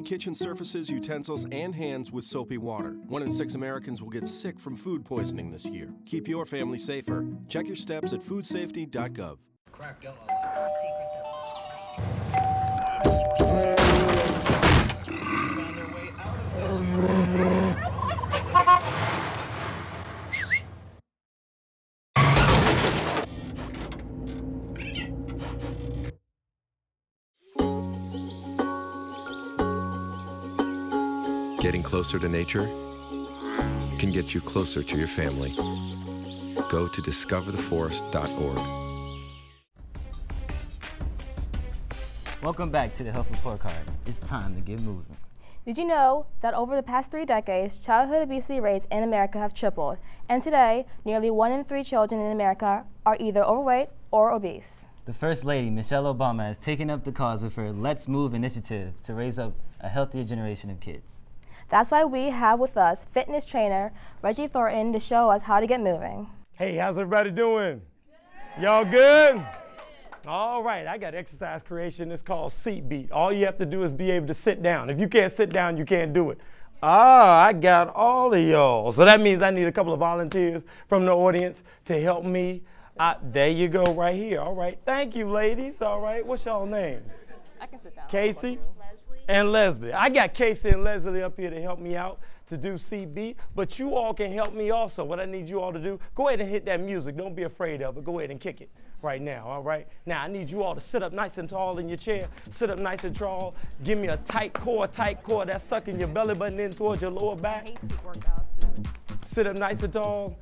kitchen surfaces, utensils, and hands with soapy water. 1 in 6 Americans will get sick from food poisoning this year. Keep your family safer. Check your steps at foodsafety.gov. Getting closer to nature can get you closer to your family. Go to discovertheforest.org. Welcome back to the Health Report Card. It's time to get moving. Did you know that over the past 3 decades, childhood obesity rates in America have tripled, and today, nearly 1 in 3 children in America are either overweight or obese? The First Lady, Michelle Obama, has taken up the cause with her Let's Move initiative to raise up a healthier generation of kids. That's why we have with us fitness trainer Regie Thornton to show us how to get moving. Hey, how's everybody doing? Y'all good? All right, I got exercise creation. It's called Seat Beat. All you have to do is be able to sit down. If you can't sit down, you can't do it. Ah, I got all of y'all. So that means I need a couple of volunteers from the audience to help me. There you go, right here. All right, thank you, ladies. All right, what's y'all names? I can sit down. Casey and Leslie. I got Casey and Leslie up here to help me out to do CB, but you all can help me also. What I need you all to do, go ahead and hit that music. Don't be afraid of it. Go ahead and kick it right now, all right? Now, I need you all to sit up nice and tall in your chair. Sit up nice and tall. Give me a tight core. That's sucking your belly button in towards your lower back. I hate seat workouts. Sit up nice and tall.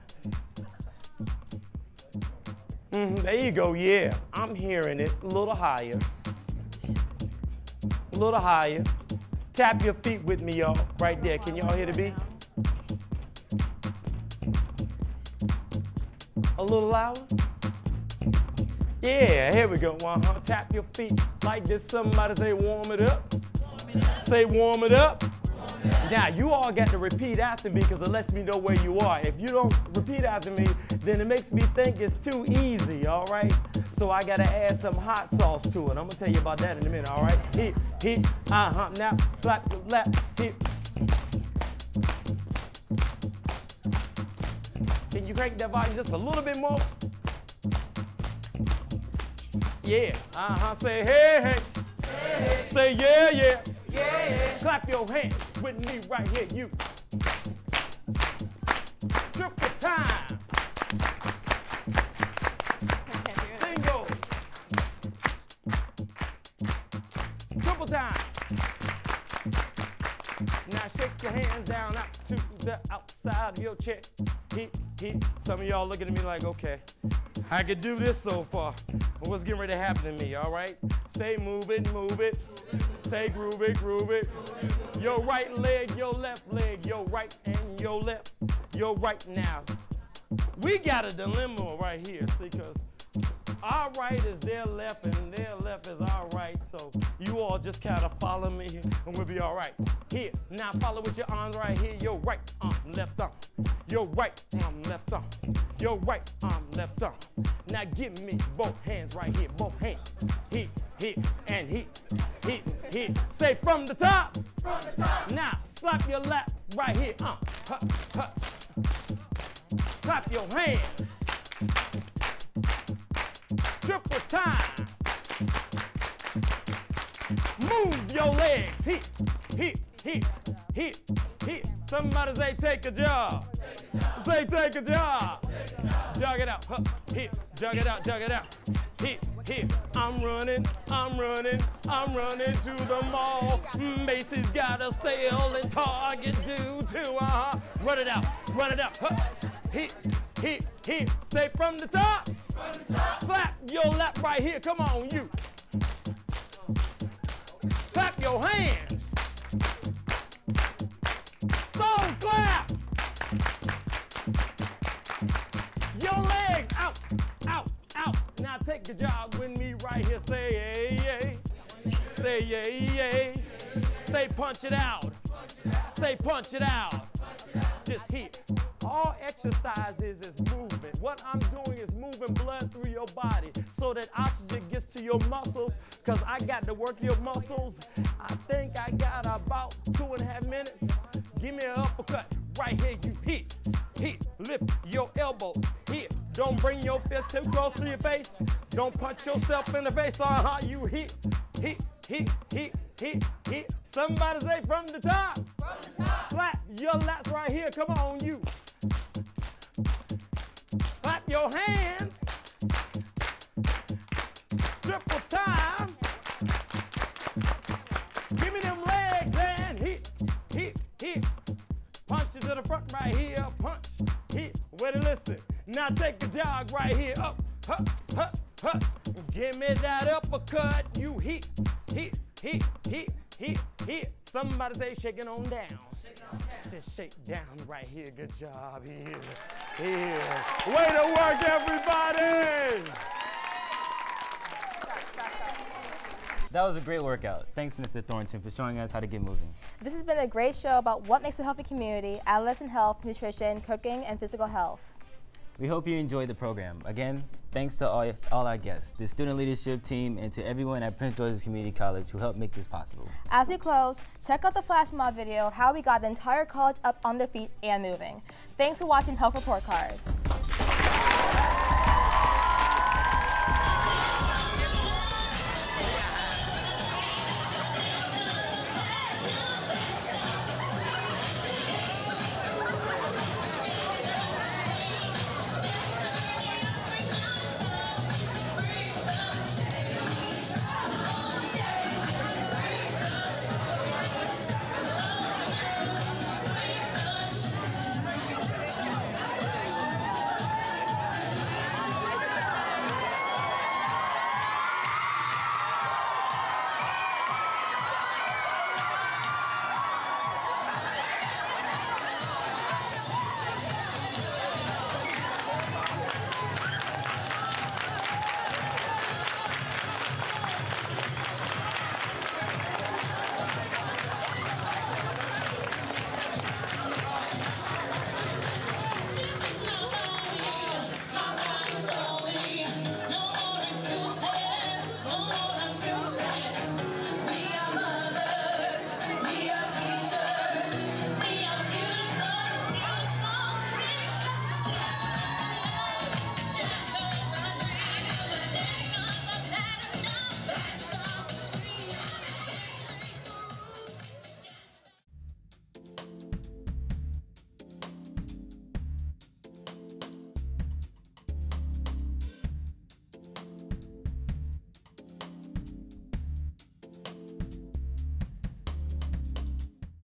There you go, yeah. I'm hearing it. A little higher. A little higher. Tap your feet with me, y'all. Right there. Can y'all hear the beat? A little louder? Yeah, here we go. Tap your feet like this. Somebody say warm it up. Say warm it up. Now, you all got to repeat after me because it lets me know where you are. If you don't repeat after me, then it makes me think it's too easy, all right? So I got to add some hot sauce to it. I'm going to tell you about that in a minute, all right? Hit, now slap your lap, hit. Can you crank that volume just a little bit more? Yeah, say hey, hey. Hey. Say yeah, yeah. Yeah. Clap your hands with me right here, you. Triple time. Single. Triple time. Now shake your hands down out to the outside of your chest. Hit. Some of y'all looking at me like, okay, I could do this so far. But what's getting ready to happen to me, all right? Say move it. Say groove it. Your right leg, your left leg, your right and your left, your right now. We got a dilemma right here, see, because our right is their left and their left is our right. So you all just kind of follow me and we'll be all right. Here, now follow with your arms right here. Your right arm, left arm. Your right arm, left arm. Your right arm, left arm. Now give me both hands right here, both hands. Hit, and hit. Say from the top. From the top. Now slap your lap right here. Clap your hands. Triple time. Move your legs. Hit. Somebody say take a job. Say take a job. Jog it out. Jog it out. Hit. I'm running to the mall. Macy's got a sale and Target do too. Run it out. Hit. Say from the top. Slap your lap right here. Come on, you. Clap your hands. So clap. Your legs out. Now take a jog with me right here. Say yay. Say yay. Say punch it out. Say punch it out. Just hit. All exercises is movement. What I'm doing is moving blood through your body so that oxygen gets to your muscles, cause I got to work your muscles. I think I got about 2.5 minutes. Give me an uppercut right here, you hit, lift your elbows, hit. Don't bring your fist too close to your face. Don't punch yourself in the face on how you hit. Somebody say from the top. Slap your lats right here, come on you. Clap your hands. Triple time. Give me them legs and hit. Punches to the front right here, punch, hit. Wait a listen. Now take a jog right here, up. Give me that uppercut, you hit. Somebody say shaking on down. Just shake down right here, good job, here. Way to work, everybody! That was a great workout. Thanks, Mr. Thornton, for showing us how to get moving. This has been a great show about what makes a healthy community, adolescent health, nutrition, cooking, and physical health. We hope you enjoyed the program. Again, thanks to all our guests, the student leadership team, and to everyone at Prince George's Community College who helped make this possible. As we close, check out the flash mob video, how we got the entire college up on their feet and moving. Thanks for watching Health Report Card.